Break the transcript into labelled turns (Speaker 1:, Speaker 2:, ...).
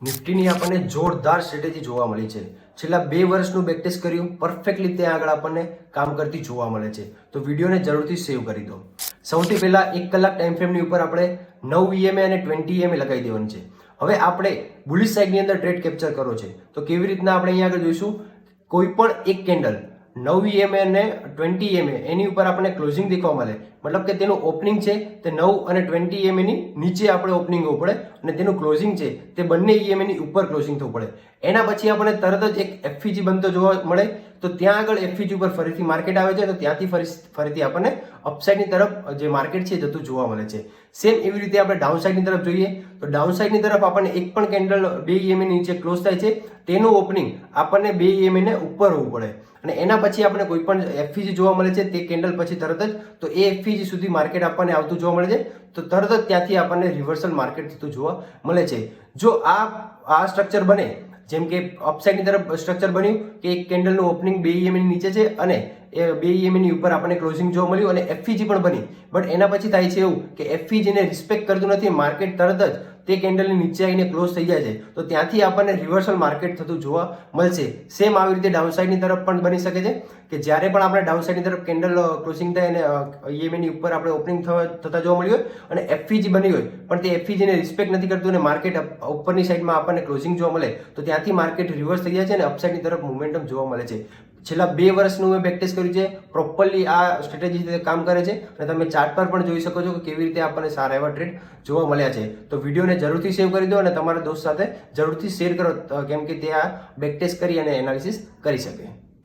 Speaker 1: નિફ્ટીની આપણને જોરદાર સ્ટ્રેટેજી જોવા મળી છે. છેલ્લા 2 વર્ષનું બેક ટેસ્ટ કર્યું, પરફેક્ટલી ત્યાં આગળ આપણને કામ કરતી જોવા મળે છે. તો વિડીયોને જરૂરથી સેવ કરી દો. સૌથી પહેલા 1 કલાક ટાઈમ ફ્રેમની ઉપર આપણે 9 EMA અને 20 EMA લગાવી દેવાની છે. હવે આપણે બુલિશ સાઇડની અંદર ટ્રેડ કેપ્ચર કરવો છે. તો કેવી રીતના આપણે અહીંયા આગળ જોઈશું, કોઈ પણ એક કેન્ડલ 9 EMA અને 20 EMA એની ઉપર આપણને ક્લોઝિંગ દેખવા મળે, મતલબ કે તેનું ઓપનિંગ છે તે 9 અને 20 EMA ની નીચે આપણે ઓપનિંગ હોવું પડે અને તેનું ક્લોઝિંગ છે તે બંને EMA ની ઉપર ક્લોઝિંગ થવું પડે. એના પછી આપણને તરત જ એક FVG બનતો જોવા મળે. તો ત્યાં આગળ FVG ઉપર ફરીથી માર્કેટ આવે છે, તો ત્યાંથી ફરીથી આપણને અપસાઇડની તરફ જે માર્કેટ છે જતું જોવા મળે છે. સેમ એવી રીતે આપણે ડાઉન સાઇડની તરફ જોઈએ તો ડાઉન સાઇડની તરફ આપણને એક પણ કેન્ડલ 2 EMA નીચે ક્લોઝ થાય છે, તેનું ઓપનિંગ આપણને 2 EMA ને ઉપર હોવું પડે અને એના પછી આપણે કોઈ પણ FVG જોવા મળે છે તે કેન્ડલ પછી તરત જ તો એ FVG સુધી માર્કેટ આપણને આવતું જોવા મળે છે. તો તરત જ ત્યાંથી આપણને રિવર્સલ માર્કેટ થતું જોવા મળે છે. જો આ સ્ટ્રક્ચર બને, જેમ કે અપસાઇડની તરફ સ્ટ્રક્ચર બન્યું કે એક કેન્ડલનું ઓપનિંગ 2 EMA ની નીચે છે અને એ 2 EMA ની ઉપર આપણને ક્લોઝિંગ જોવા મળ્યું અને FVG પણ બની, બટ એના પછી થાય છે એવું કે FVG ને રિસ્પેક્ટ કરતું નથી, માર્કેટ તરત જ તે કેન્ડલની નીચે આવીને ક્લોઝ થઈ જાય છે. તો ત્યાંથી આપણને રિવર્સલ માર્કેટ થતું જોવા મળશે. સેમ આવી રીતે ડાઉન સાઇડની તરફ પણ બની શકે છે કે જ્યારે પણ આપણે ડાઉન સાઇડની તરફ કેન્ડલ ક્લોઝિંગ થાય અને EMA ની ઉપર આપણે ઓપનિંગ થતા જોવા મળ્યું હોય અને FVG બની હોય પણ તે FVG ને રિસ્પેક્ટ નથી કરતું અને માર્કેટ ઉપરની સાઈડમાં આપણને ક્લોઝિંગ જોવા મળે, તો ત્યાંથી માર્કેટ રિવર્સ થઈ જાય છે અને અપસાઇડની તરફ મોમેન્ટમ જોવા મળે છે. છેલ્લા 2 વર્ષનું મેં પ્રેક્ટિસ કર્યું છે, પ્રોપરલી આ સ્ટ્રેટેજી કામ કરે છે અને તમે ચાર્ટ પર પણ જોઈ શકો છો કે કેવી રીતે આપણને સારા એવા ટ્રેડ જોવા મળ્યા છે. તો વિડીયોને જરૂરથી સેવ કરી દો અને તમારા દોસ્ત સાથે જરૂરથી શેર કરો, કેમ કે તે આ બેક ટેસ્ટ કરી અને એનાલિસિસ કરી શકે.